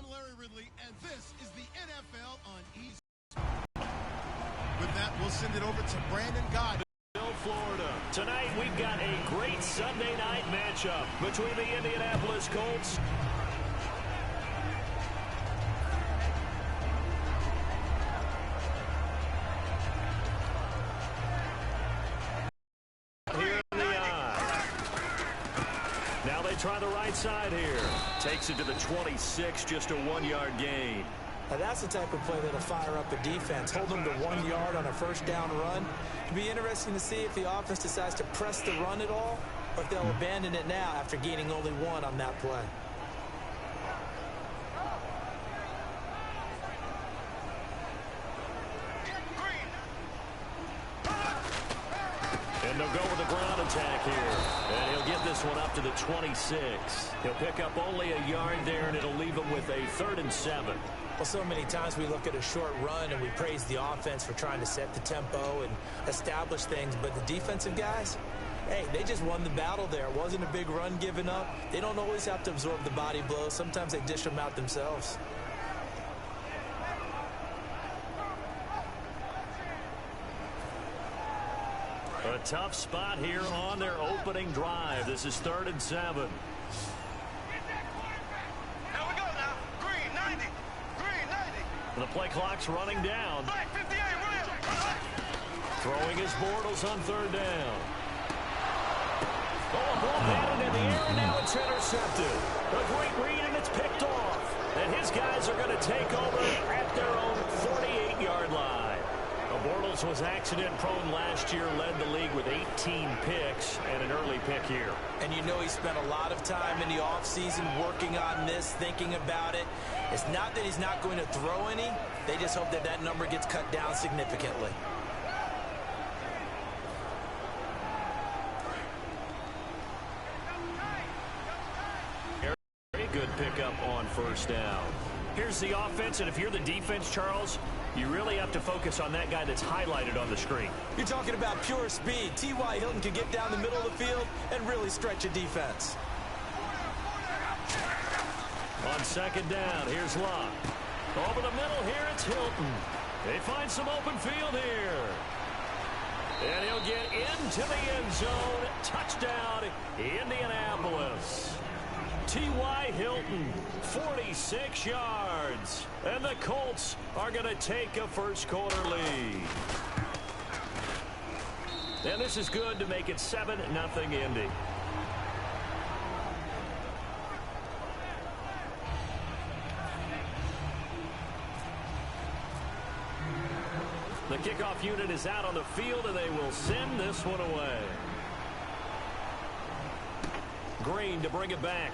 I'm Larry Ridley, and this is the NFL on Easy. With that, we'll send it over to Brandon Guy. Florida. Tonight, we've got a great Sunday night matchup between the Indianapolis Colts here in the eye. Now they try the right side here. Takes it to the 26, just a 1-yard gain. Now that's the type of play that'll fire up a defense. Hold them to 1 yard on a first down run. It'll be interesting to see if the offense decides to press the run at all, or if they'll abandon it now after gaining only 1 on that play. And they'll go with a ground attack here. And he'll get this one up to the 26. He'll pick up only a yard there, and it'll leave him with a 3rd and 7. Well, so many times we look at a short run and we praise the offense for trying to set the tempo and establish things, but the defensive guys, hey, they just won the battle there. It wasn't a big run given up. They don't always have to absorb the body blows. Sometimes they dish them out themselves. A tough spot here on their opening drive. This is 3rd and 7. The play clock's running down. Throwing his Bortles on 3rd down. Oh, a ball batted in the air, and now it's intercepted. A great read, and it's picked off. And his guys are going to take over at their own 48-yard line. Bortles was accident-prone last year, led the league with 18 picks and an early pick here. And you know he spent a lot of time in the offseason working on this, thinking about it. It's not that he's not going to throw any. They just hope that that number gets cut down significantly. Very good pickup on 1st down. Here's the offense, and if you're the defense, Charles, you really have to focus on that guy that's highlighted on the screen. You're talking about pure speed. T.Y. Hilton can get down the middle of the field and really stretch a defense. On 2nd down, here's Locke. Over the middle here, it's Hilton. They find some open field here. And he'll get into the end zone. Touchdown, Indianapolis. T.Y. Hilton, 46 yards. And the Colts are going to take a first-quarter lead. And this is good to make it 7-0 Indy. The kickoff unit is out on the field, and they will send this one away. Green to bring it back.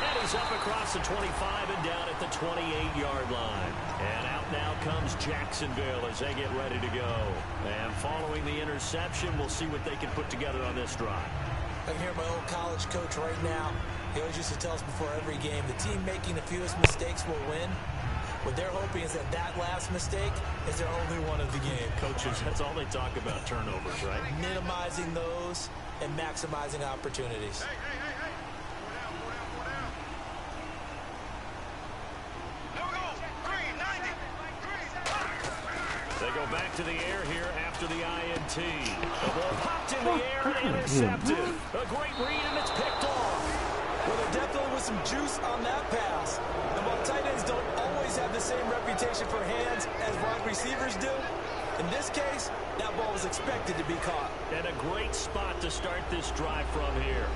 And he's up across the 25 and down at the 28-yard line. And out now comes Jacksonville as they get ready to go. And following the interception, we'll see what they can put together on this drive. I can hear my old college coach right now. He always used to tell us before every game, the team making the fewest mistakes will win. What they're hoping is that that last mistake is their only one of the game. Coaches, that's all they talk about, turnovers, right? Minimizing those and maximizing opportunities. They go back to the air here after the INT. The ball popped in the air and intercepted. A great read, and it's picked off. Well, there definitely was some juice on that pass. And while tight ends don't always have the same reputation for hands as wide receivers do, in this case, that ball was expected to be caught. And a great spot to start this drive from here.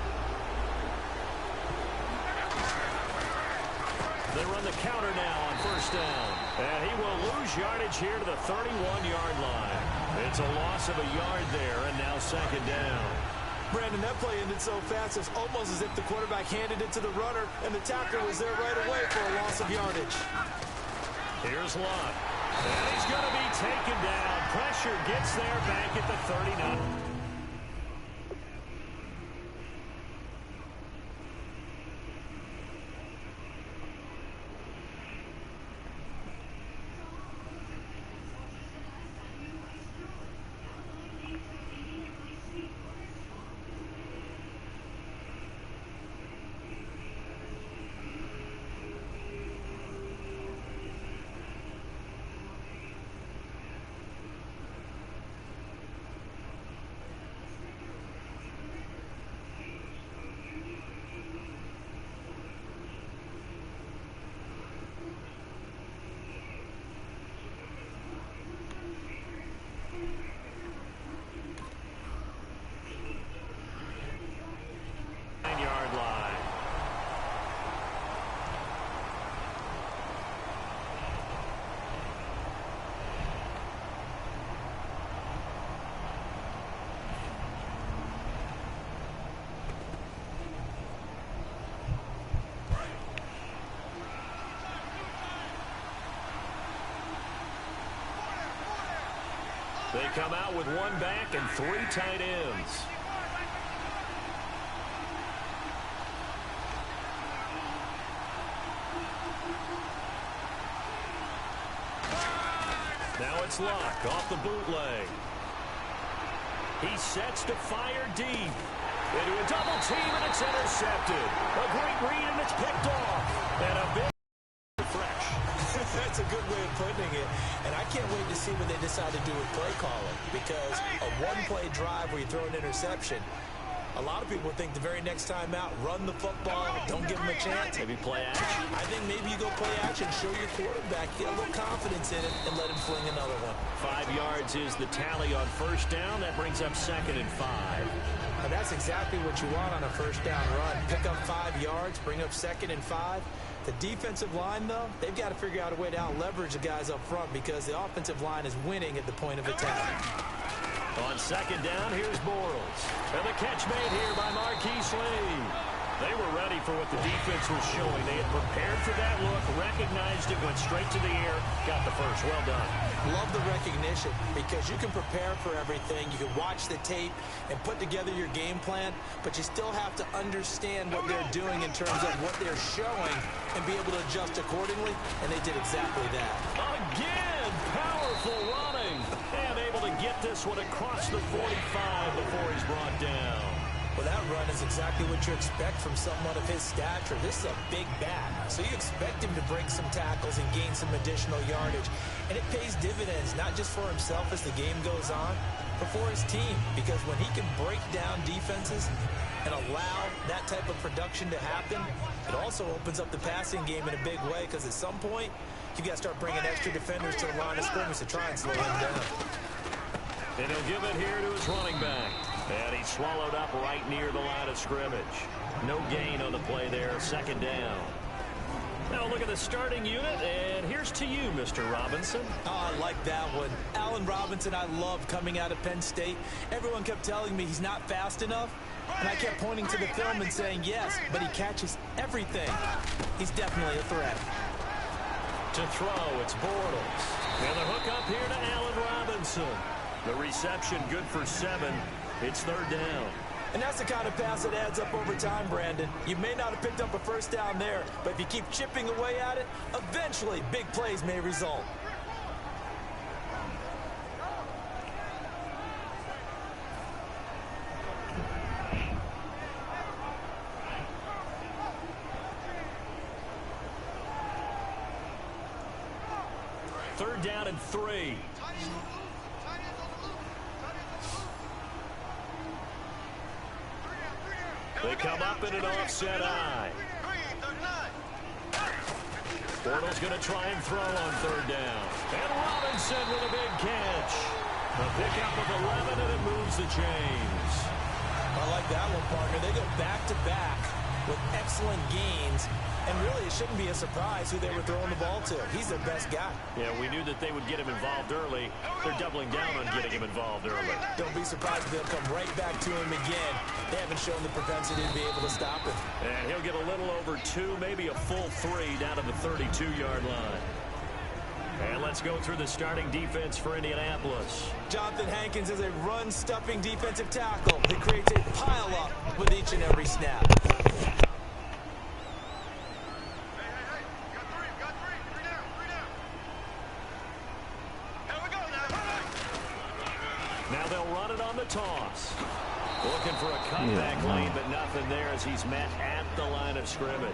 They run the counter now on 1st down. And he will lose yardage here to the 31-yard line. It's a loss of a yard there, and now 2nd down. Brandon, that play ended so fast, it's almost as if the quarterback handed it to the runner, and the tackler was there right away for a loss of yardage. Here's Lott. And he's going to be taken down. Pressure gets there back at the 39. They come out with one back and 3 tight ends. Now it's Luck off the bootleg. He sets to fire deep. Into a double team, and it's intercepted. A great read, and it's picked off. And a big fresh. That's a good way of putting it. And I can't wait to see what they decide to do with play calling. Because a one-play drive where you throw an interception, a lot of people think the very next time out, run the football, don't give them a chance. Maybe play action. I think maybe you go play action, show your quarterback, get a little confidence in it, and let him fling another one. 5 yards is the tally on first down. That brings up 2nd and 5. And that's exactly what you want on a first down run. Pick up 5 yards, bring up 2nd and 5. The defensive line, though, they've got to figure out a way to out-leverage the guys up front because the offensive line is winning at the point of attack. On 2nd down, here's Bortles. And the catch made here by Marquise Lee. They were ready for what the defense was showing. They had prepared for that look, recognized it, went straight to the air, got the first. Well done. Love the recognition because you can prepare for everything. You can watch the tape and put together your game plan, but you still have to understand what they're doing in terms of what they're showing and be able to adjust accordingly, and they did exactly that. Again, powerful running, and able to get this one across the 45 before he's brought down. Well, that run is exactly what you expect from someone of his stature. This is a big back, so you expect him to break some tackles and gain some additional yardage. And it pays dividends, not just for himself as the game goes on, but for his team. Because when he can break down defenses and allow that type of production to happen, it also opens up the passing game in a big way because at some point, you've got to start bringing extra defenders to the line of scrimmage to try and slow him down. And he'll give it here to his running back. And he's swallowed up right near the line of scrimmage. No gain on the play there, 2nd down. Now look at the starting unit, and here's to you, Mr. Robinson. Oh, I like that one. Allen Robinson, I love coming out of Penn State. Everyone kept telling me he's not fast enough, and I kept pointing to the film and saying yes, but he catches everything. He's definitely a threat. To throw, it's Bortles. And the hook up here to Allen Robinson. The reception good for 7. It's 3rd down. And that's the kind of pass that adds up over time, Brandon. You may not have picked up a first down there, but if you keep chipping away at it, eventually big plays may result. Third down and 3. They come up in an offset eye. Bortles going to try and throw on 3rd down. And Robinson with a big catch. A pickup of 11, and it moves the chains. I like that one, partner. They go back-to-back with excellent gains. And really, it shouldn't be a surprise who they were throwing the ball to. He's their best guy. Yeah, we knew that they would get him involved early. They're doubling down on getting him involved early. Don't be surprised if they'll come right back to him again. They haven't shown the propensity to be able to stop him. And he'll get a little over 2, maybe a full 3 down to the 32-yard line. And let's go through the starting defense for Indianapolis. Jonathan Hankins is a run-stuffing defensive tackle. He creates a pile-up with each and every snap. Now they'll run it on the toss. Looking for a cutback lane, but nothing there as he's met at the line of scrimmage.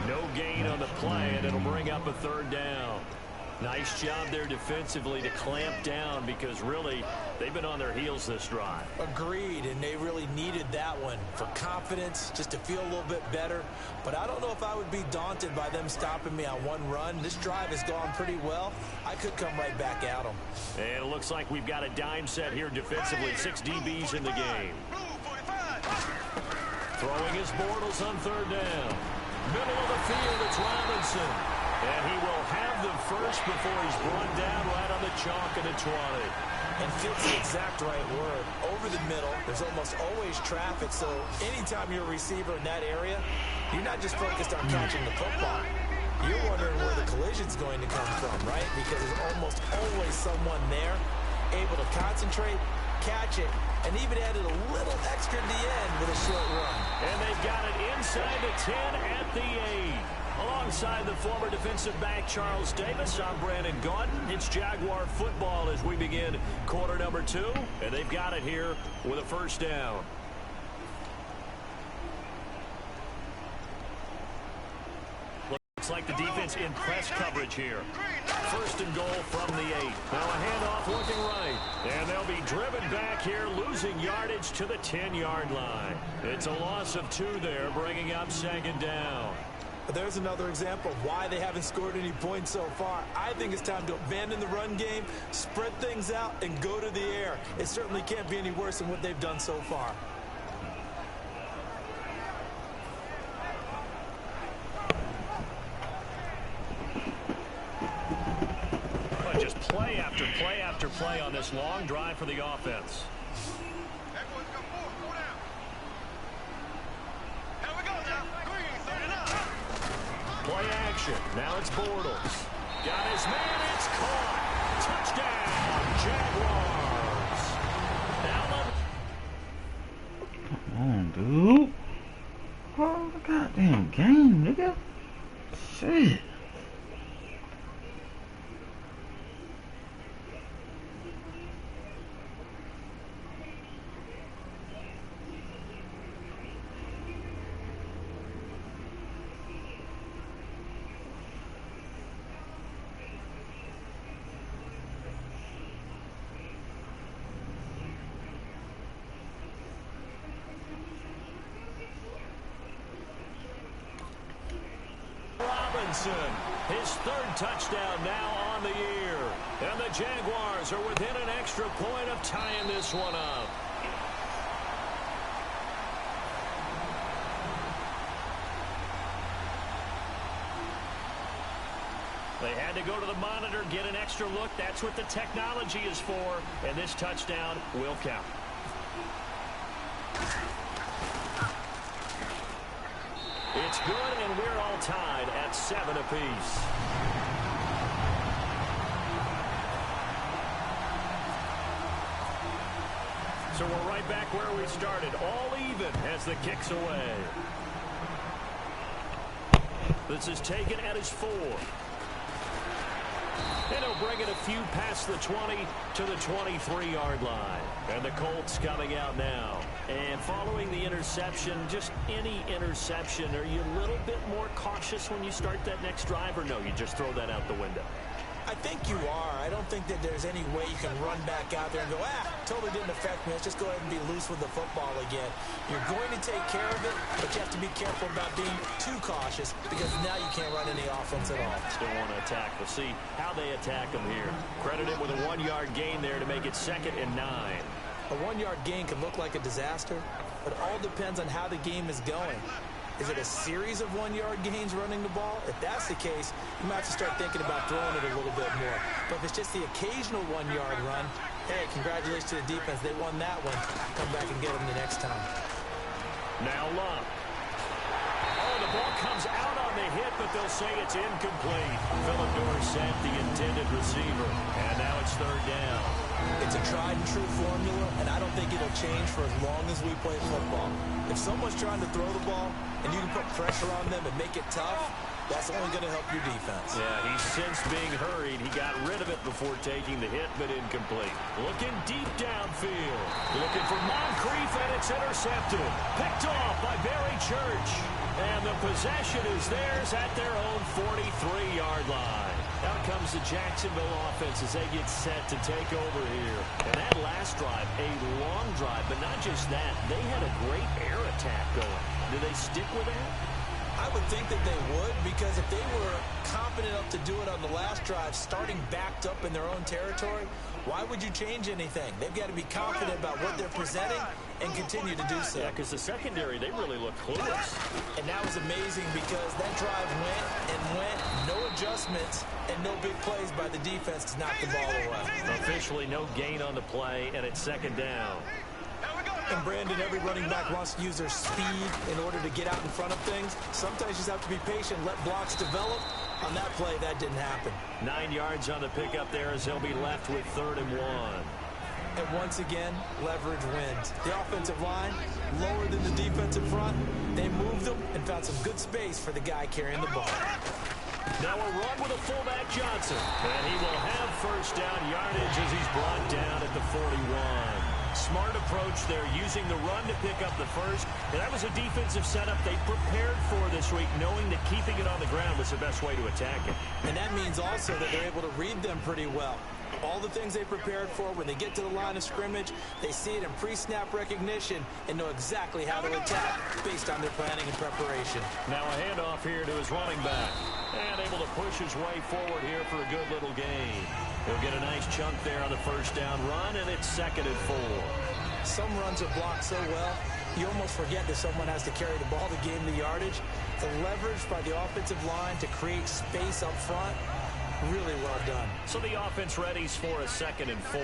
No gain on the play, and it'll bring up a 3rd down. Nice job there defensively to clamp down because really they've been on their heels this drive. Agreed, and they really needed that one for confidence, just to feel a little bit better. But I don't know if I would be daunted by them stopping me on one run. This drive has gone pretty well. I could come right back at them. And it looks like we've got a dime set here defensively. 6 DBs in the game. Throwing his Bortles on 3rd down. Middle of the field, it's Robinson. And he will have the first before he's brought down right on the chalk at the 20. And fits the exact right word. Over the middle, there's almost always traffic, so anytime you're a receiver in that area, you're not just focused on catching the football. You're wondering where the collision's going to come from, right? Because there's almost always someone there able to concentrate, catch it, and even added a little extra at the end with a short run. And they've got it inside the 10 at the 8. Alongside the former defensive back Charles Davis, I'm Brandon Gaudin. It's Jaguar football as we begin quarter number 2, and they've got it here with a first down. Looks like the defense in press coverage here. First and goal from the 8. Now a handoff looking right. And they'll be driven back here, losing yardage to the 10-yard line. It's a loss of 2 there, bringing up second down. There's another example of why they haven't scored any points so far. I think it's time to abandon the run game, spread things out, and go to the air. It certainly can't be any worse than what they've done so far. Just play after play after play on this long drive for the offense. Play action. Now it's Bortles. Got his man. It's caught. Touchdown, Jaguars. Come on, dude. Oh, the goddamn game, nigga. Shit. His 3rd touchdown now on the year. And the Jaguars are within an extra point of tying this one up. They had to go to the monitor, get an extra look. That's what the technology is for. And this touchdown will count. It's good, and we're all tied at 7 apiece. So we're right back where we started, all even as the kick's away. This is taken at his 4. And he'll bring it a few past the 20 to the 23-yard line. And the Colts coming out now. And following the interception, just any interception, are you a little bit more cautious when you start that next drive, or no, you just throw that out the window? I think you are. I don't think that there's any way you can run back out there and go, totally didn't affect me. Let's just go ahead and be loose with the football again. You're going to take care of it, but you have to be careful about being too cautious because now you can't run any offense at all. Still want to attack. We'll see how they attack them here. Credit him with a 1-yard gain there to make it 2nd and 9. A 1-yard gain can look like a disaster, but it all depends on how the game is going. Is it a series of 1-yard gains running the ball? If that's the case, you might have to start thinking about throwing it a little bit more. But if it's just the occasional 1-yard run, hey, congratulations to the defense. They won that one. Come back and get them the next time. Now Love. Oh, the ball comes out on the hit, but they'll say it's incomplete. Philip Dorsett, the intended receiver. And now it's 3rd down. It's a tried-and-true formula, and I don't think it'll change for as long as we play football. If someone's trying to throw the ball and you can put pressure on them and make it tough, that's only going to help your defense. Yeah, he's sensed being hurried. He got rid of it before taking the hit, but incomplete. Looking deep downfield. Looking for Moncrief, and it's intercepted. Picked off by Barry Church. And the possession is theirs at their own 43-yard line. Out comes the Jacksonville offense as they get set to take over here. And that last drive, a long drive, but not just that. They had a great air attack going. Do they stick with that? I would think that they would, because if they were confident enough to do it on the last drive, starting backed up in their own territory, why would you change anything? They've got to be confident about what they're presenting and continue to do so. Yeah, because the secondary, they really look clueless. And that was amazing because that drive went and went, no adjustments, and no big plays by the defense to knock the ball away. Officially no gain on the play, and it's 2nd down. And Brandon, every running back wants to use their speed in order to get out in front of things. Sometimes you just have to be patient, let blocks develop, On that play, that didn't happen. 9 yards on the pickup there as they'll be left with 3rd and 1. And once again, leverage wins. The offensive line, lower than the defensive front. They moved them and found some good space for the guy carrying the ball. Now a run with a fullback Johnson. And he will have first down yardage as he's brought down at the 41. Smart approach there, using the run to pick up the first. And that was a defensive setup they prepared for this week, knowing that keeping it on the ground was the best way to attack it. And that means also that they're able to read them pretty well. All the things they prepared for, when they get to the line of scrimmage, they see it in pre-snap recognition and know exactly how to attack based on their planning and preparation. Now a handoff here to his running back. And able to push his way forward here for a good little gain. He'll get a nice chunk there on the first down run, and it's 2nd and 4. Some runs are blocked so well, you almost forget that someone has to carry the ball to gain the yardage. The leverage by the offensive line to create space up front, really well done. So the offense readies for a 2nd and 4.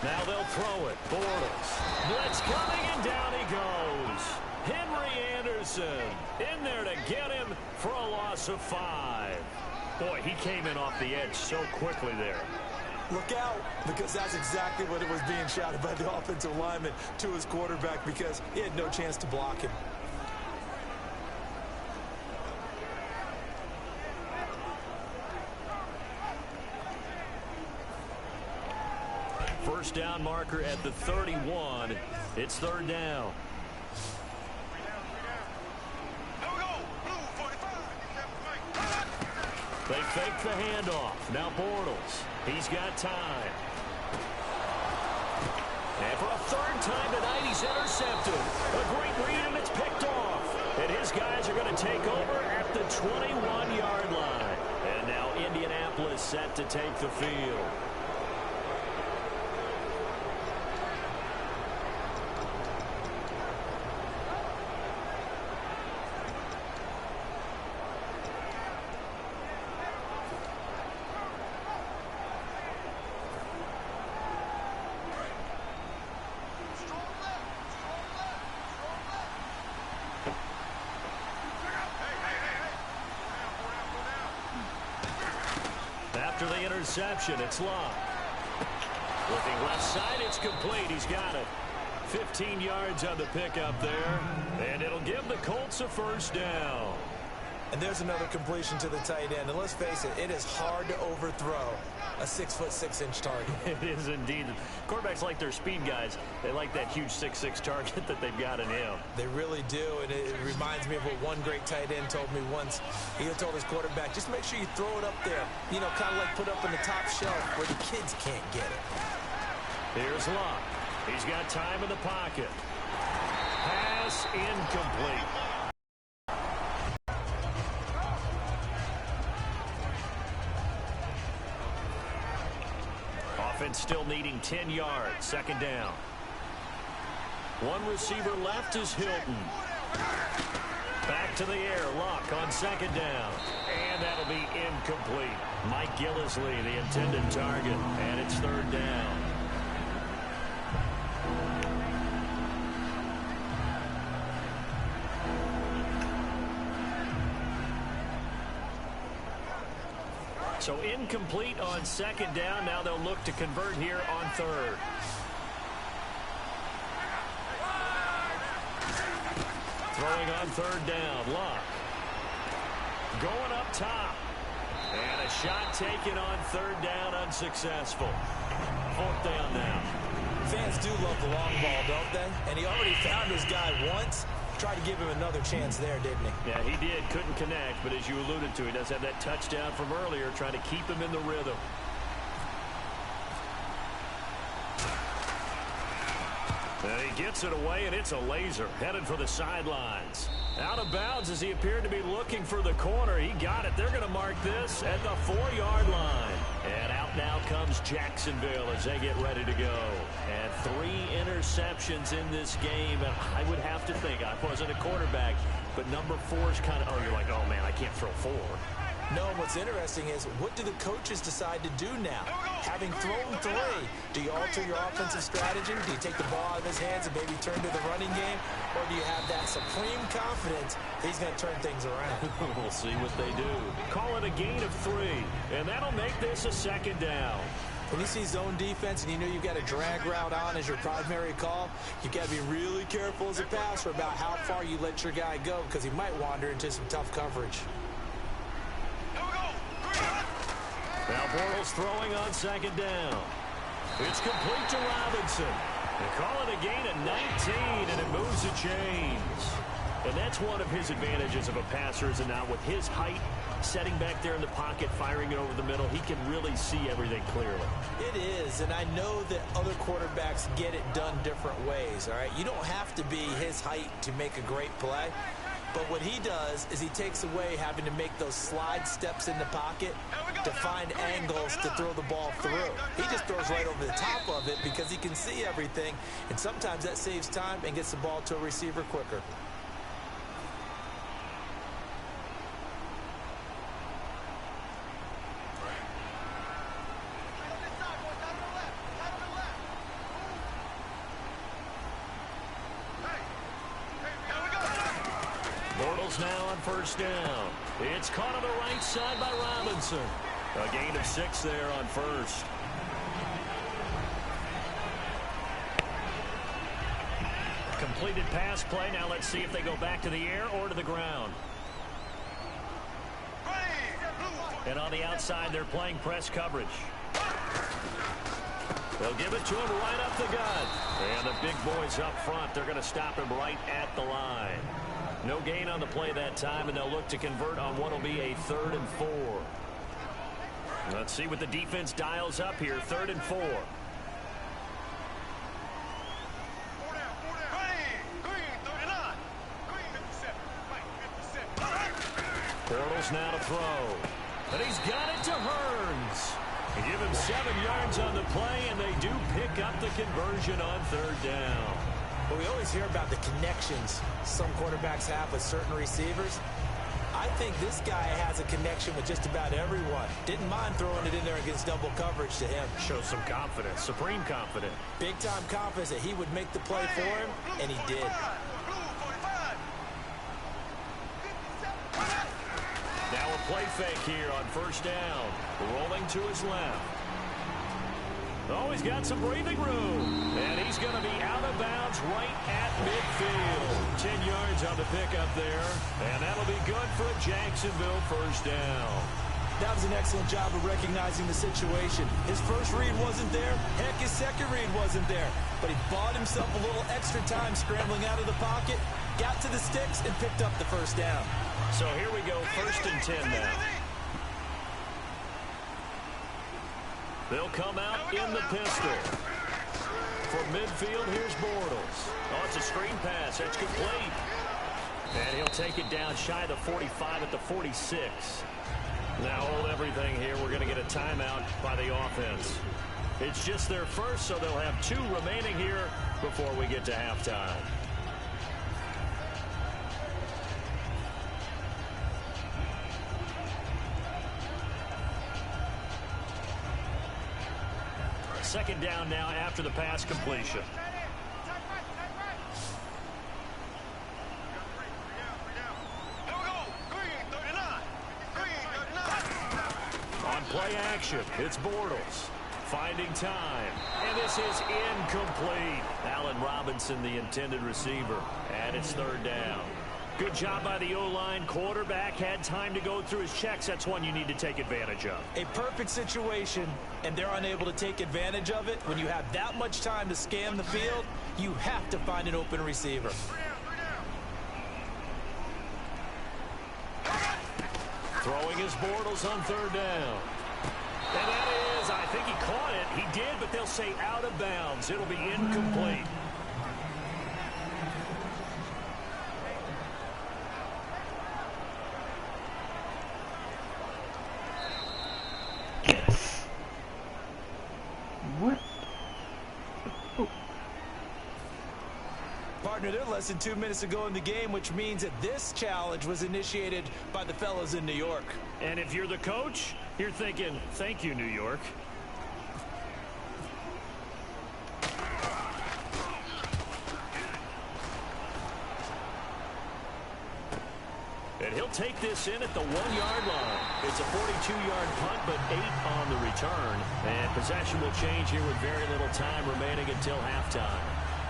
Now they'll throw it. Bortles. Blitz coming, and down he goes. Henry Anderson in there to get him for a loss of 5. Boy, he came in off the edge so quickly there. Look out, because that's exactly what it was being shouted by the offensive lineman to his quarterback, because he had no chance to block him. First down marker at the 31. It's 3rd down. They fake the handoff. Now Bortles. He's got time. And for a 3rd time tonight, he's intercepted. A great read, and it's picked off. And his guys are going to take over at the 21-yard line. And now Indianapolis set to take the field. After the interception, it's Locke. Looking left side, it's complete. He's got it. 15 yards on the pickup there, and it'll give the Colts a first down. And there's another completion to the tight end. And let's face it, it is hard to overthrow a 6'6" target. It is indeed. Quarterbacks like their speed guys. They like that huge 6'6" target that they've got in him. They really do, and it reminds me of what one great tight end told me once. He told his quarterback, just make sure you throw it up there. You know, kind of like put up in the top shelf where the kids can't get it. Here's Locke. He's got time in the pocket. Pass incomplete. Offense still needing 10 yards. 2nd down. One receiver left is Hilton. Back to the air. Locke on 2nd down. And that'll be incomplete. Mike Gillislee, the intended target. And it's 3rd down. So incomplete on 2nd down. Now they'll look to convert here on 3rd. Throwing on 3rd down. Locke. Going up top. And a shot taken on 3rd down, unsuccessful. 4th down now. Fans do love the long ball, don't they? And he already found his guy once. Tried to give him another chance there, didn't he? Yeah, he did. Couldn't connect, but as you alluded to, he does have that touchdown from earlier, trying to keep him in the rhythm. And he gets it away, and it's a laser. Headed for the sidelines. Out of bounds as he appeared to be looking for the corner. He got it. They're going to mark this at the 4-yard line. And out now comes Jacksonville as they get ready to go. And 3 interceptions in this game. And I would have to think, I wasn't a quarterback, but number 4 is kind of, oh, you're like, oh, man, I can't throw 4. No, what's interesting is, what do the coaches decide to do now? Having thrown 3, do you alter your offensive strategy? Do you take the ball out of his hands and maybe turn to the running game? Or do you have that supreme confidence he's going to turn things around? We'll see what they do. Call it a gain of 3, and that'll make this a 2nd down. When you see zone defense and you know you've got a drag route on as your primary call, you've got to be really careful as a passer about how far you let your guy go, because he might wander into some tough coverage. Now Bortles throwing on 2nd down. It's complete to Robinson. They call it a gain of 19, and it moves the chains. And that's one of his advantages of a passer, is not with his height, setting back there in the pocket, firing it over the middle. He can really see everything clearly. It is, and I know that other quarterbacks get it done different ways, all right? You don't have to be his height to make a great play. But what he does is he takes away having to make those slide steps in the pocket to find angles to throw the ball through. He just throws right over the top of it because he can see everything, and sometimes that saves time and gets the ball to a receiver quicker. Bortles now on 1st down. It's caught on the right side by Robinson. A gain of 6 there on 1st. Completed pass play. Now let's see if they go back to the air or to the ground. And on the outside, they're playing press coverage. They'll give it to him right up the gut. And the big boys up front, they're going to stop him right at the line. No gain on the play that time, and they'll look to convert on what will be a 3rd and 4. Let's see what the defense dials up here. 3rd and 4. Bortles now to throw. And he's got it to Hearns. They give him 7 yards on the play, and they do pick up the conversion on 3rd down. But we always hear about the connections some quarterbacks have with certain receivers. I think this guy has a connection with just about everyone. Didn't mind throwing it in there against double coverage to him. Shows some confidence, supreme confidence. Big-time confidence that he would make the play for him, and he did. Now a play fake here on 1st down. Rolling to his left. Oh, he's got some breathing room. And he's going to be out of bounds right at midfield. 10 yards on the pickup there. And that'll be good for a Jacksonville 1st down. That was an excellent job of recognizing the situation. His first read wasn't there. Heck, his second read wasn't there. But he bought himself a little extra time scrambling out of the pocket, got to the sticks, and picked up the 1st down. So here we go, 1st and 10 now. They'll come out in the pistol. For midfield, here's Bortles. Oh, it's a screen pass. It's complete. And he'll take it down shy of the 45 at the 46. Now hold everything here. We're going to get a timeout by the offense. It's just their first, so they'll have 2 remaining here before we get to halftime. Second down now after the pass completion. On play action, it's Bortles. Finding time. And this is incomplete. Allen Robinson, the intended receiver. And it's 3rd down. Good job by the O-line. Quarterback had time to go through his checks. That's one you need to take advantage of. A perfect situation, and they're unable to take advantage of it. When you have that much time to scan the field, you have to find an open receiver. Throwing his Bortles on 3rd down. And that is, I think he caught it. He did, but they'll say out of bounds. It'll be incomplete. Partner, they're less than 2 minutes ago in the game, which means that this challenge was initiated by the fellas in New York. And if you're the coach, you're thinking, thank you, New York. And he'll take this in at the 1-yard line. It's a 42-yard punt, but 8 on the return. And possession will change here with very little time remaining until halftime.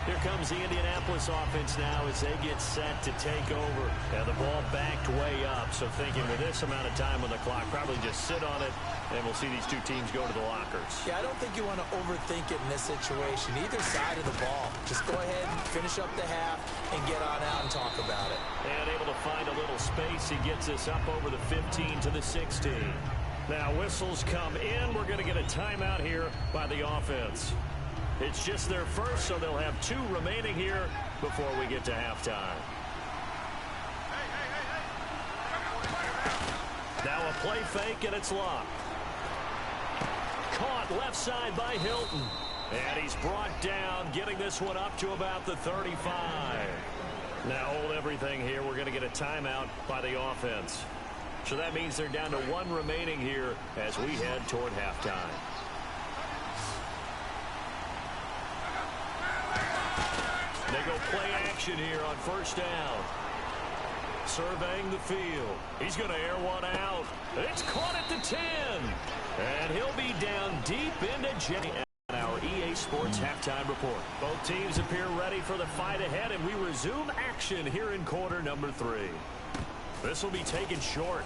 Here comes the Indianapolis offense now as they get set to take over. And the ball backed way up. So thinking with this amount of time on the clock, probably just sit on it, and we'll see these two teams go to the lockers. Yeah, I don't think you want to overthink it in this situation. Either side of the ball. Just go ahead and finish up the half and get on out and talk about it. And able to find a little space. He gets us up over the 15 to the 16. Now whistles come in. We're going to get a timeout here by the offense. It's just their first, so they'll have 2 remaining here before we get to halftime. Now a play fake, and it's locked. Caught left side by Hilton. And he's brought down, getting this one up to about the 35. Now hold everything here. We're going to get a timeout by the offense. So that means they're down to 1 remaining here as we head toward halftime. They go play action here on first down. Surveying the field. He's going to air one out. It's caught at the 10. And he'll be down deep into Jenny. Our EA Sports halftime report. Both teams appear ready for the fight ahead, and we resume action here in quarter number 3. This will be taken short.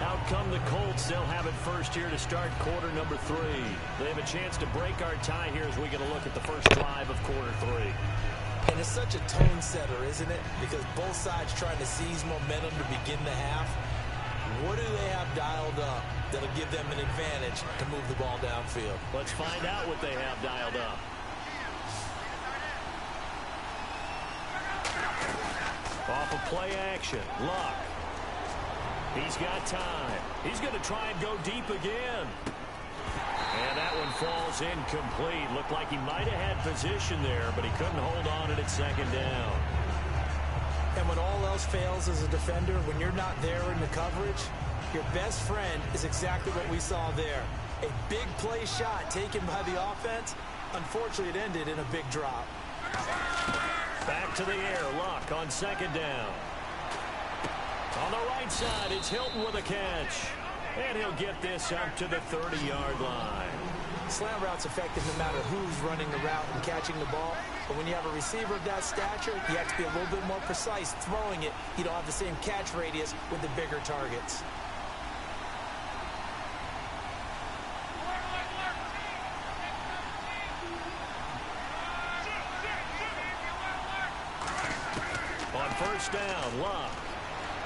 Out come the Colts. They'll have it first here to start quarter number 3. They have a chance to break our tie here as we get a look at the first drive of quarter 3. And it's such a tone setter, isn't it? Because both sides trying to seize momentum to begin the half. What do they have dialed up that'll give them an advantage to move the ball downfield? Let's find out what they have dialed up. Off of play action. Luck. He's got time. He's going to try and go deep again. And that one falls incomplete. Looked like he might have had position there, but he couldn't hold on at second down. And when all else fails as a defender, when you're not there in the coverage, your best friend is exactly what we saw there. A big play shot taken by the offense. Unfortunately, it ended in a big drop. Back to the air. Luck on second down. On the right side, it's Hilton with a catch. And he'll get this up to the 30-yard line. Slant route's effective no matter who's running the route and catching the ball. But when you have a receiver of that stature, you have to be a little bit more precise throwing it. You don't have the same catch radius with the bigger targets. On first down, Luck.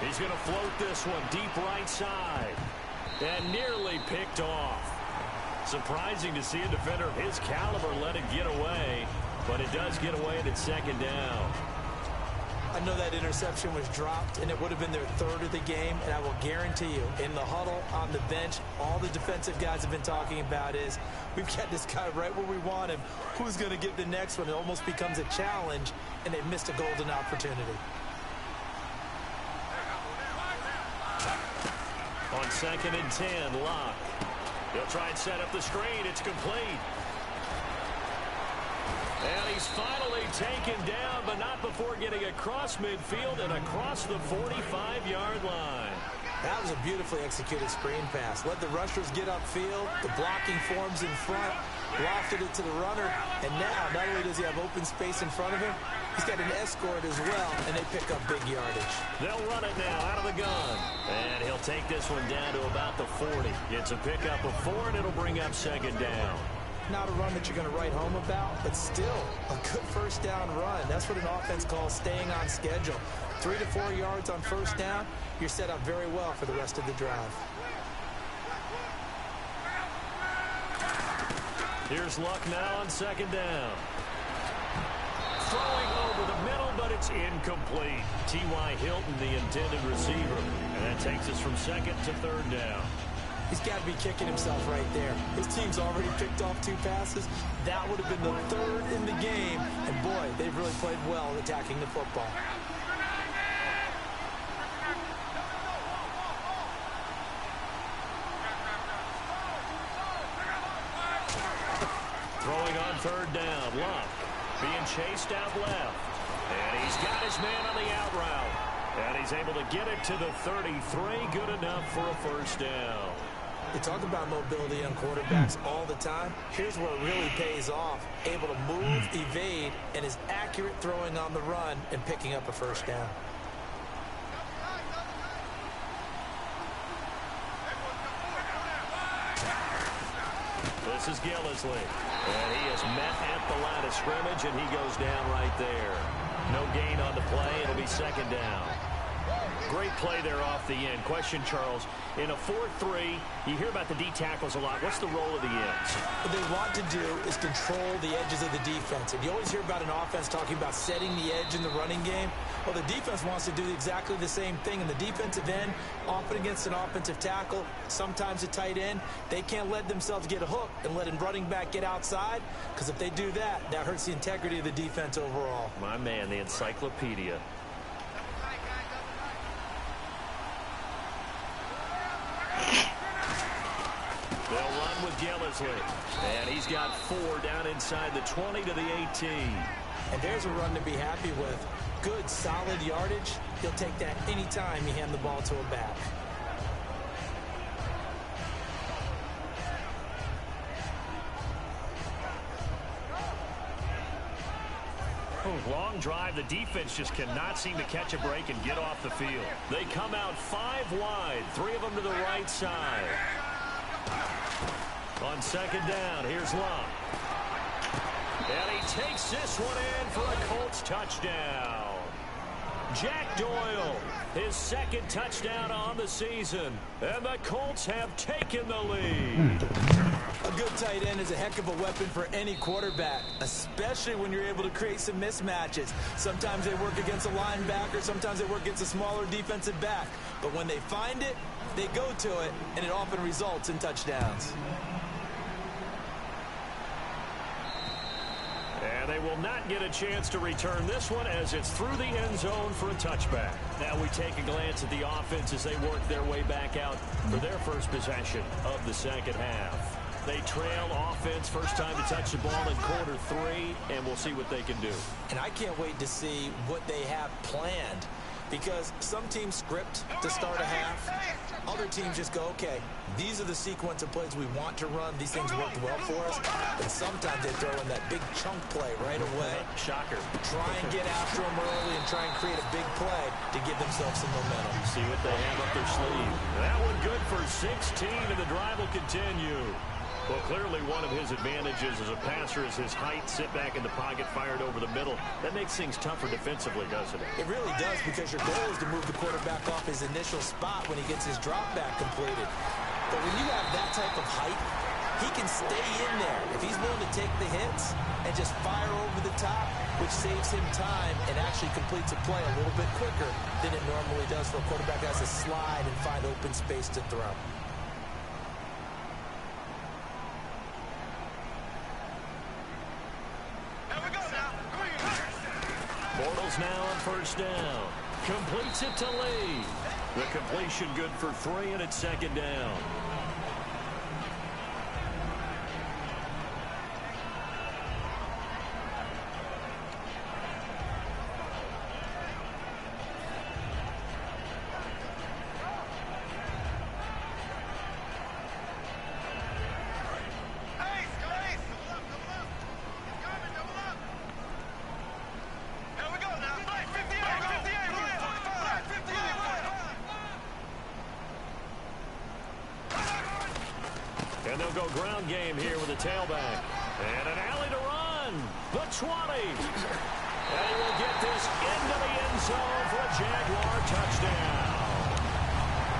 He's going to float this one deep right side. And nearly picked off. Surprising to see a defender of his caliber let it get away. But it does get away at second down. I know that interception was dropped, and it would have been their 3rd of the game. And I will guarantee you, in the huddle, on the bench, all the defensive guys have been talking about is, we've got this guy right where we want him. Who's going to get the next one? It almost becomes a challenge, and they missed a golden opportunity. On 2nd and 10, Locke. He'll try and set up the screen. It's complete. And he's finally taken down, but not before getting across midfield and across the 45-yard line. That was a beautifully executed screen pass. Let the rushers get upfield. The blocking forms in front. Lofted it to the runner. And now, not only does he have open space in front of him, he's got an escort as well, and they pick up big yardage. They'll run it now out of the gun. And he'll take this one down to about the 40. It's a pickup of 4, and it'll bring up second down. Not a run that you're going to write home about, but still a good first down run. That's what an offense calls staying on schedule. 3 to 4 yards on first down, you're set up very well for the rest of the drive. Here's Luck now on second down. Throwing over the middle, but it's incomplete. T.Y. Hilton, the intended receiver. And that takes us from 2nd to 3rd down. He's got to be kicking himself right there. His team's already picked off 2 passes. That would have been the 3rd in the game. And, boy, they've really played well attacking the football. Throwing on 3rd down. Luck being chased out left. And he's got his man on the out route. And he's able to get it to the 33. Good enough for a 1st down. They talk about mobility on quarterbacks all the time. Here's where it really pays off. Able to move, evade, and is accurate throwing on the run and picking up a 1st down. This is Gillisley. And he is met at the line of scrimmage, and he goes down right there. No gain on the play. It'll be 2nd down. Great play there off the end. Question, Charles, in a 4-3, you hear about the D tackles a lot. What's the role of the ends? What they want to do is control the edges of the defense. And you always hear about an offense talking about setting the edge in the running game. Well, the defense wants to do exactly the same thing. And the defensive end, often against an offensive tackle, sometimes a tight end, they can't let themselves get a hook and let a running back get outside. Because if they do that, that hurts the integrity of the defense overall. My man, the encyclopedia. They'll run with Gillisley. And he's got 4 down inside the 20 to the 18. And there's a run to be happy with. Good, solid yardage. He'll take that anytime you hand the ball to a back. Long drive. The defense just cannot seem to catch a break and get off the field. They come out 5 wide. 3 of them to the right side. On 2nd down, here's Luck. And he takes this one in for a Colts touchdown. Jack Doyle, his 2nd touchdown on the season. And the Colts have taken the lead. A good tight end is a heck of a weapon for any quarterback, especially when you're able to create some mismatches. Sometimes they work against a linebacker, sometimes they work against a smaller defensive back. But when they find it, they go to it, and it often results in touchdowns. And they will not get a chance to return this one as it's through the end zone for a touchback. Now we take a glance at the offense as they work their way back out for their first possession of the 2nd half. They trail offense, first time to touch the ball in quarter 3, and we'll see what they can do. And I can't wait to see what they have planned, because some teams script to start a half. Other teams just go, okay, these are the sequence of plays we want to run. These things worked well for us. And sometimes they throw in that big chunk play right away. Shocker. Try and get after them early and try and create a big play to give themselves some momentum. See what they have up their sleeve. That one good for 16, and the drive will continue. Well, clearly one of his advantages as a passer is his height, sit back in the pocket, fired over the middle. That makes things tougher defensively, doesn't it? It really does, because your goal is to move the quarterback off his initial spot when he gets his drop back completed. But when you have that type of height, he can stay in there if he's willing to take the hits and just fire over the top, which saves him time and actually completes a play a little bit quicker than it normally does for a quarterback who has to slide and find open space to throw. Bortles now on 1st down. Completes it to Lee. The completion good for 3, and it's 2nd down. And they'll go ground game here with a tailback. And an alley to run. The 20. And he will get this into the end zone for a Jaguar touchdown.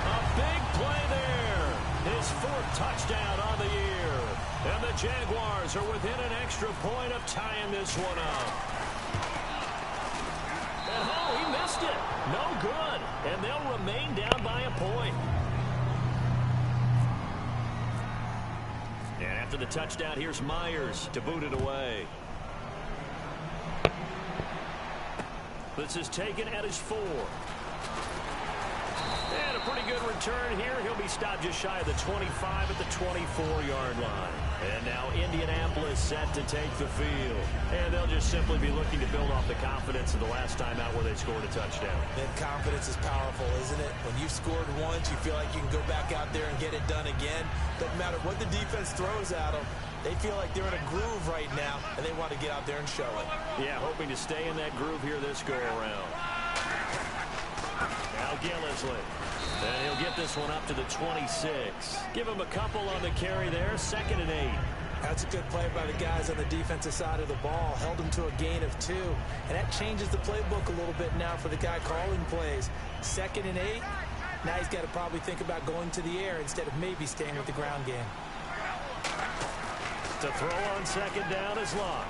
A big play there. His 4th touchdown on the year. And the Jaguars are within an extra point of tying this one up. And oh, he missed it. No good. And they'll remain down by a point. And after the touchdown, here's Myers to boot it away. This is taken at his 4. And a pretty good return here. He'll be stopped just shy of the 25 at the 24-yard line. And now Indianapolis set to take the field. And they'll just simply be looking to build off the confidence of the last time out where they scored a touchdown. And confidence is powerful, isn't it? When you've scored once, you feel like you can go back out there and get it done again. Doesn't matter what the defense throws at them. They feel like they're in a groove right now, and they want to get out there and show it. Yeah, hoping to stay in that groove here this go-around. Now Gillisley. And he'll get this one up to the 26. Give him a couple on the carry there. 2nd and 8. That's a good play by the guys on the defensive side of the ball. Held him to a gain of 2. And that changes the playbook a little bit now for the guy calling plays. 2nd and 8. Now he's got to probably think about going to the air instead of maybe staying with the ground game. To throw on 2nd down is Locke.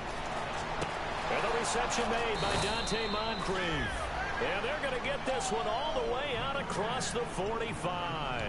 And the reception made by Dante Moncrief. And they're going to get this one all the way out across the 45.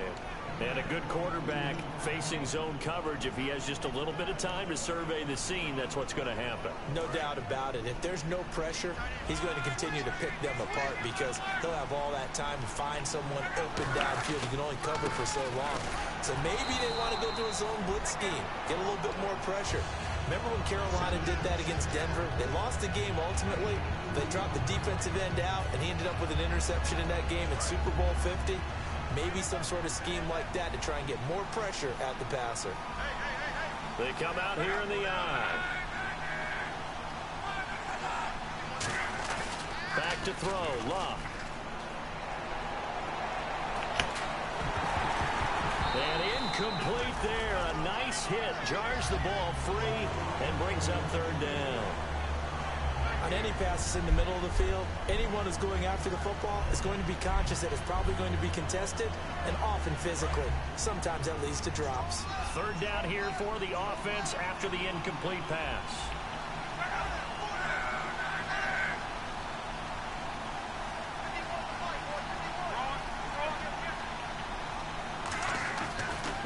And a good quarterback facing zone coverage. If he has just a little bit of time to survey the scene, that's what's going to happen. No doubt about it. If there's no pressure, he's going to continue to pick them apart because he'll have all that time to find someone open downfield. He can only cover for so long. So maybe they want to go to a zone blitz scheme, get a little bit more pressure. Remember when Carolina did that against Denver? They lost the game ultimately. They dropped the defensive end out, and he ended up with an interception in that game in Super Bowl 50. Maybe some sort of scheme like that to try and get more pressure at the passer. They come out here in the eye. Back to throw, Love. And incomplete there. A nice hit. Jars the ball free and brings up 3rd down. On any passes in the middle of the field, anyone who's going after the football is going to be conscious that it's probably going to be contested and often physically. Sometimes that leads to drops. 3rd down here for the offense after the incomplete pass.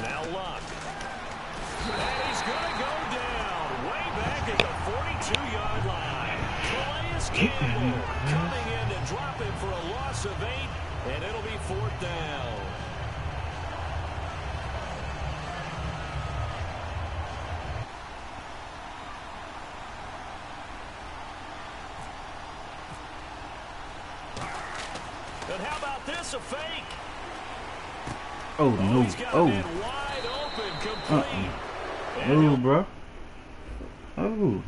Now Luck. And he's going to go down way back at the 42-yard line. Calais Campbell coming in to drop him for a loss of 8, and it'll be 4th down. And how about this, a fake? Oh, no. He's got Oh. it wide open, complete. Oh, bro. Oh.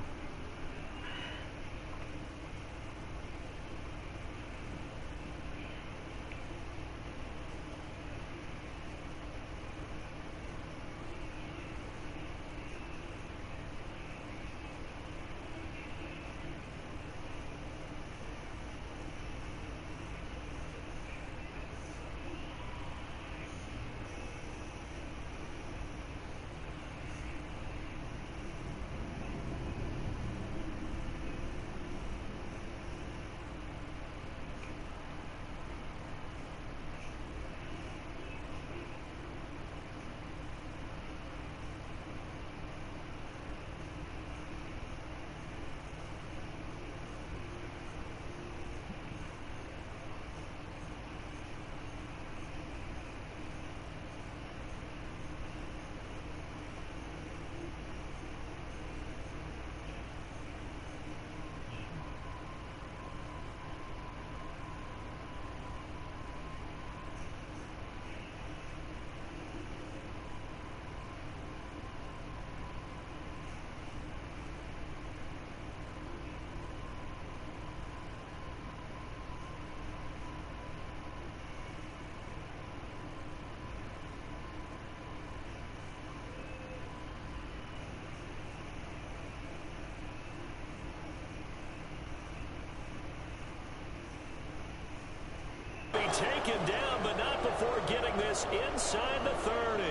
Take him down, but not before getting this inside the 30.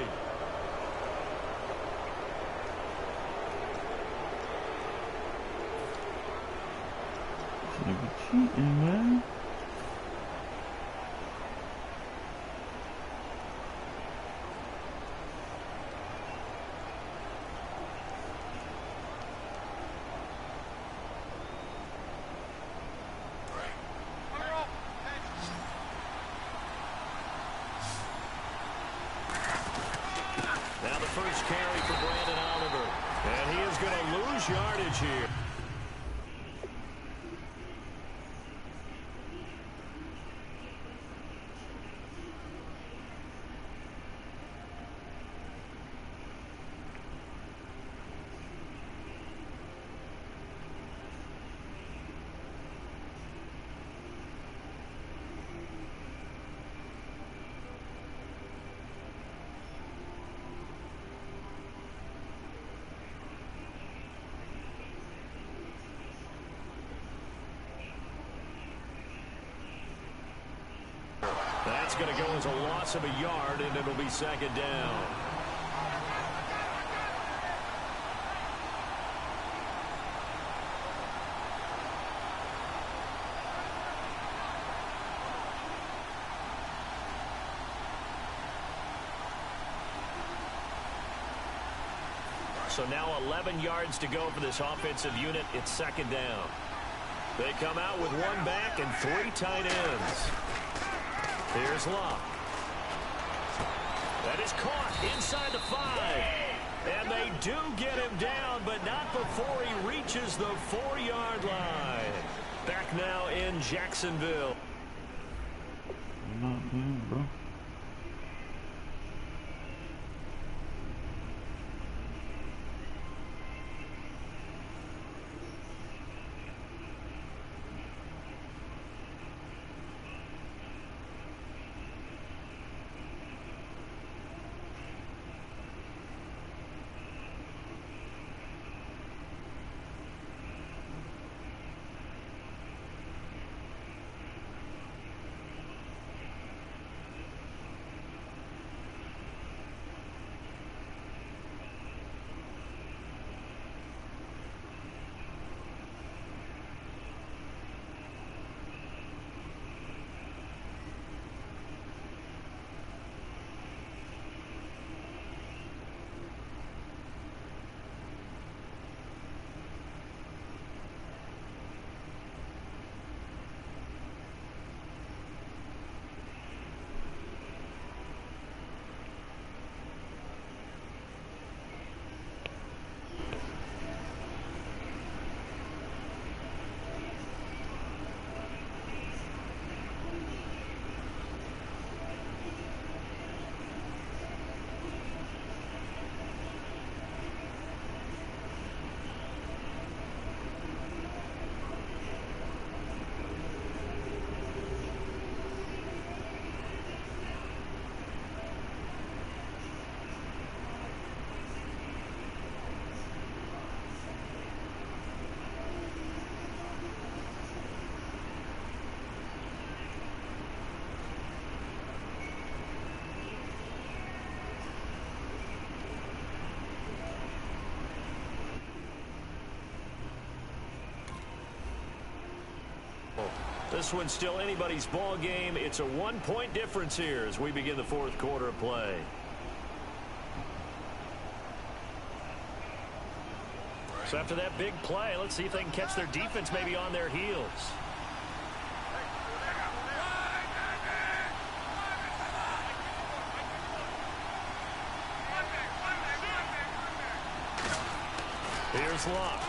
Should be cheating, man. first carry for Brandon Oliver. And he is going to lose yardage here. That's going to go as a loss of a yard, and it'll be second down. So now 11 yards to go for this offensive unit. It's second down. They come out with one back and 3 tight ends. Here's Locke. That is caught inside the 5. And they do get him down, but not before he reaches the 4-yard line. Back now in Jacksonville. Not him, bro. This one's still anybody's ball game. It's a 1-point difference here as we begin the 4th quarter of play. So after that big play, let's see if they can catch their defense maybe on their heels. Here's Locke.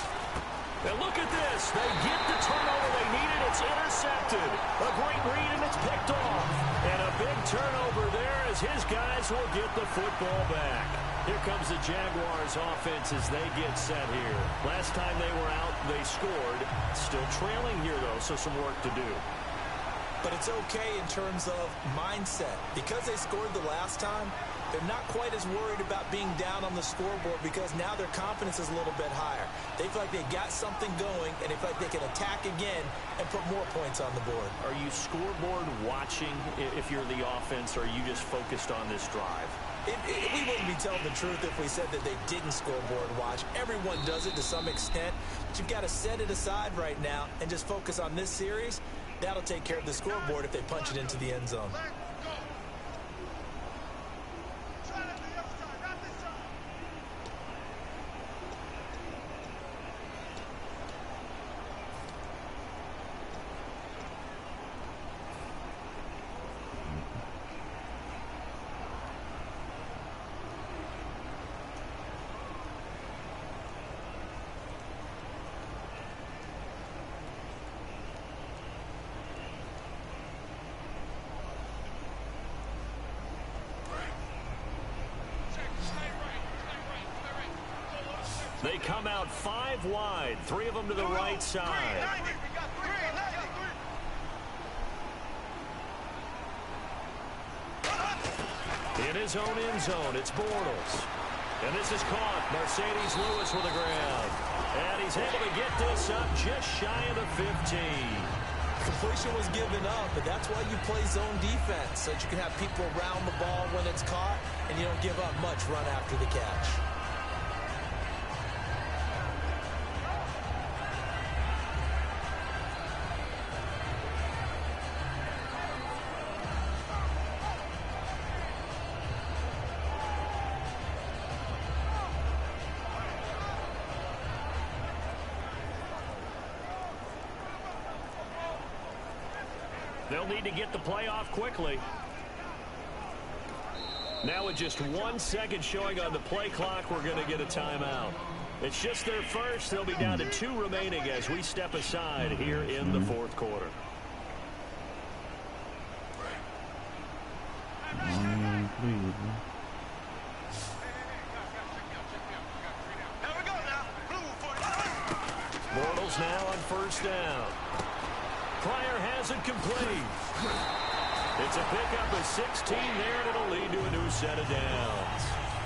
And look at this. They get the turnover they needed. It's intercepted. A great read, and it's picked off. And a big turnover there as his guys will get the football back. Here comes the Jaguars offense as they get set here. Last time they were out, they scored. Still trailing here, though, so some work to do. But it's okay in terms of mindset. Because they scored the last time, they're not quite as worried about being down on the scoreboard because now their confidence is a little bit higher. They feel like they got something going, and they feel like they can attack again and put more points on the board. Are you scoreboard watching if you're the offense, or are you just focused on this drive? We wouldn't be telling the truth if we said that they didn't scoreboard watch. Everyone does it to some extent, but you've got to set it aside right now and just focus on this series. That'll take care of the scoreboard if they punch it into the end zone. come out 5 wide, 3 of them to the right side. In his own end zone, it's Bortles. And this is caught. Mercedes Lewis with the ground. And he's able to get this up just shy of the 15. Completion was given up, but that's why you play zone defense, so that you can have people around the ball when it's caught, and you don't give up much run after the catch. They'll need to get the play off quickly. Now with just 1 second showing on the play clock, we're going to get a timeout. It's just their first. They'll be down to 2 remaining as we step aside here in the 4th quarter. Bortles now on 1st down. Pryor has it complete. It's a pickup of 16 there, and it'll lead to a new set of downs.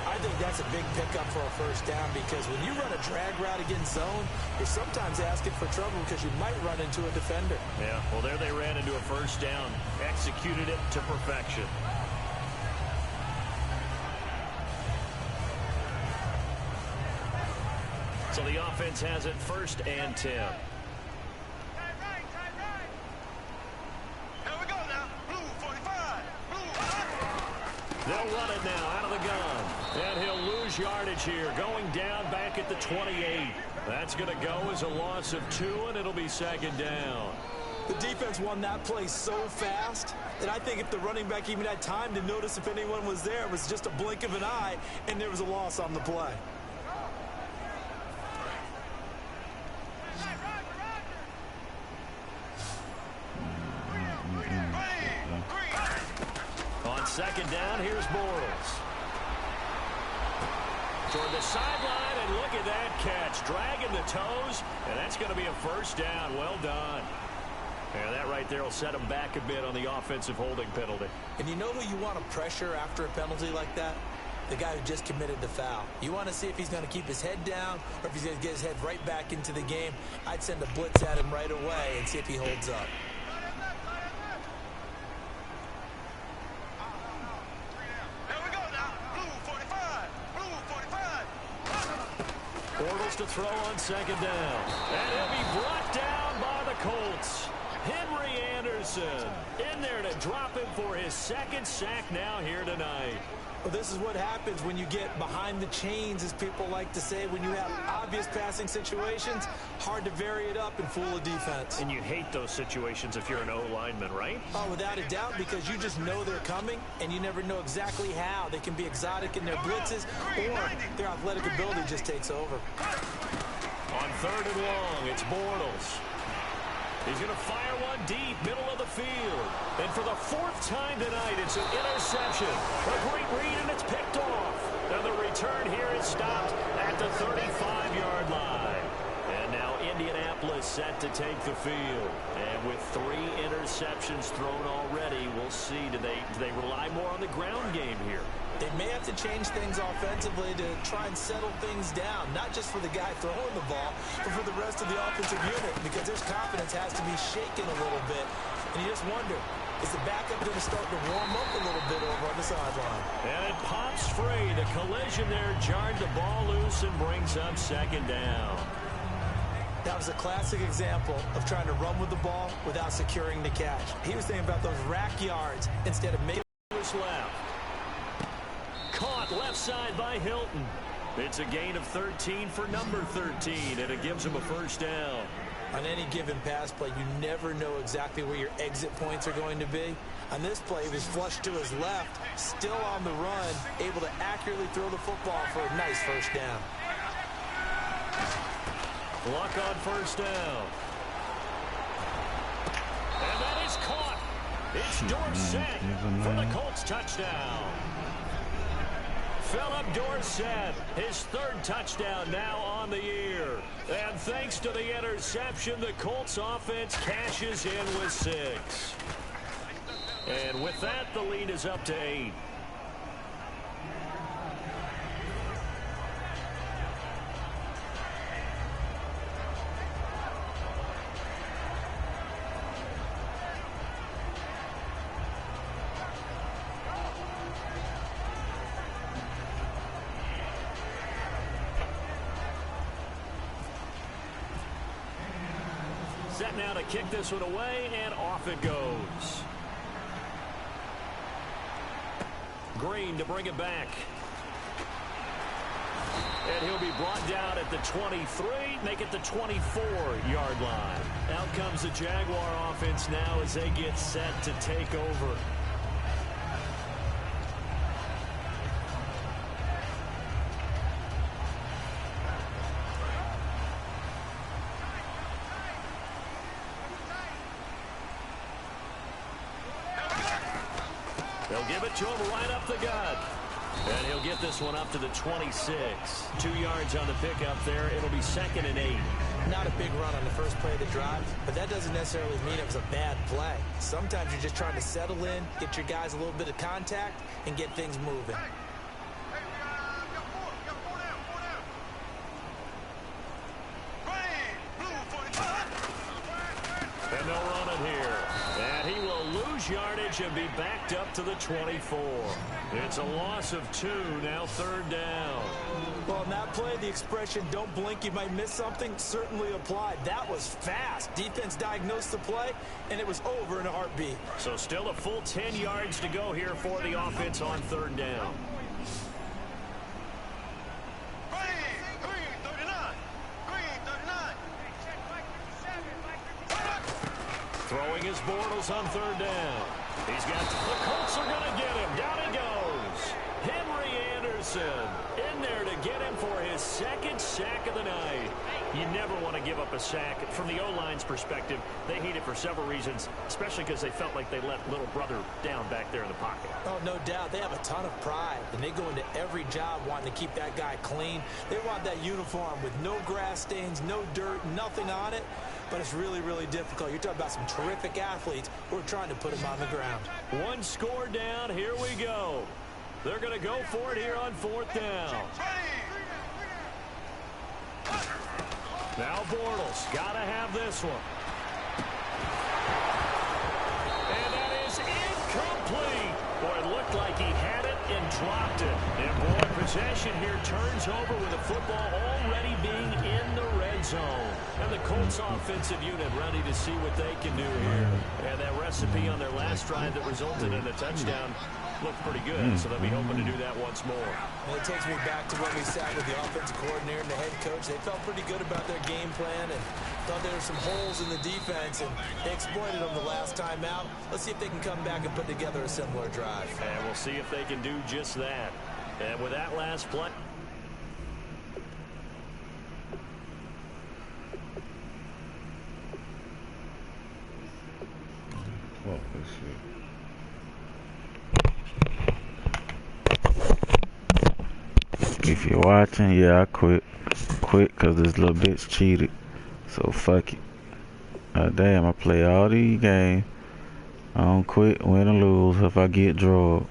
I think that's a big pickup for a 1st down, because when you run a drag route against zone, you're sometimes asking for trouble because you might run into a defender. Yeah, well, there they ran into a 1st down, executed it to perfection. So the offense has it 1st and 10. They'll run it now out of the gun. And he'll lose yardage here, going down back at the 28. That's going to go as a loss of 2, and it'll be 2nd down. The defense won that play so fast that I think if the running back even had time to notice if anyone was there, it was just a blink of an eye, and there was a loss on the play. On 2nd down, here's Bortles. Toward the sideline, and look at that catch. Dragging the toes, and that's going to be a 1st down. Well done. And that right there will set him back a bit on the offensive holding penalty. And you know who you want to pressure after a penalty like that? The guy who just committed the foul. You want to see if he's going to keep his head down or if he's going to get his head right back into the game. I'd send a blitz at him right away and see if he holds up. Bortles to throw on 2nd down. And he'll be brought down by the Colts. Henry Anderson in there to drop him for his 2nd sack now here tonight. Well, this is what happens when you get behind the chains, as people like to say. When you have obvious passing situations, hard to vary it up and fool a defense. And you hate those situations if you're an O-lineman, right? Oh, without a doubt, because you just know they're coming, and you never know exactly how. They can be exotic in their blitzes, or their athletic ability just takes over. On 3rd and long, it's Bortles. He's going to fire one deep, middle of the field. And for the 4th time tonight, it's an interception. A great read, and it's picked off. Now the return here is stopped at the 35-yard line. And now Indianapolis set to take the field. And with 3 interceptions thrown already, we'll see, do they rely more on the ground game here? They may have to change things offensively to try and settle things down, not just for the guy throwing the ball, but for the rest of the offensive unit, because their confidence has to be shaken a little bit. And you just wonder, is the backup going to start to warm up a little bit over on the sideline? And it pops free. The collision there jarred the ball loose and brings up 2nd down. That was a classic example of trying to run with the ball without securing the catch. He was thinking about those rack yards instead of making left. Caught left side by Hilton. It's a gain of 13 for number 13, and it gives him a 1st down. On any given pass play, you never know exactly where your exit points are going to be. On this play, he was flushed to his left, still on the run, able to accurately throw the football for a nice 1st down. Luck on 1st down. And that is caught. It's Dorsett for the Colts touchdown. Philip Dorsett, his third touchdown now on the year. And thanks to the interception, the Colts offense cashes in with 6. And with that, the lead is up to 8. Set now to kick this one away, and off it goes. Green to bring it back. And he'll be brought down at the 23, make it the 24-yard line. Out comes the Jaguar offense now as they get set to take over. They'll give it to him right up the gut. And he'll get this one up to the 26. 2 yards on the pickup there. It'll be 2nd and 8. Not a big run on the first play of the drive, but that doesn't necessarily mean it was a bad play. Sometimes you're just trying to settle in, get your guys a little bit of contact, and get things moving. And they'll run it here. And he will lose yardage and be backed up to the 24. It's a loss of 2, now 3rd down. Well, in that play, the expression, don't blink, you might miss something, certainly applied. That was fast. Defense diagnosed the play, and it was over in a heartbeat. So still a full 10 yards to go here for the offense on 3rd down. Throwing his Bortles on 3rd down. He's got the Colts are going to get him. Down he goes. Henry Anderson in there to get him for his 2nd sack of the night. You never want to give up a sack. From the O-line's perspective, they hate it for several reasons, especially because they felt like they let little brother down back there in the pocket. Oh, no doubt. They have a ton of pride, and they go into every job wanting to keep that guy clean. They want that uniform with no grass stains, no dirt, nothing on it. But it's really, really difficult. You're talking about some terrific athletes who are trying to put him on the ground. 1 score down. Here we go. They're going to go for it here on 4th down. Now Bortles got to have this one. And that is incomplete. Boy, it looked like he had it and dropped it. And boy, possession here turns over with the football already being in the red zone. And the Colts offensive unit ready to see what they can do here. And that recipe on their last drive that resulted in a touchdown looked pretty good, so they'll be hoping to do that once more. And it takes me back to when we sat with the offensive coordinator and the head coach. They felt pretty good about their game plan and thought there were some holes in the defense, and they exploited them the last time out. Let's see if they can come back and put together a similar drive. And we'll see if they can do just that. And with that last play... Fuck this shit. If you're watching, yeah, I quit because this little bitch cheated. So fuck it. Damn, I play all these games. I don't quit, win or lose if I get drugged.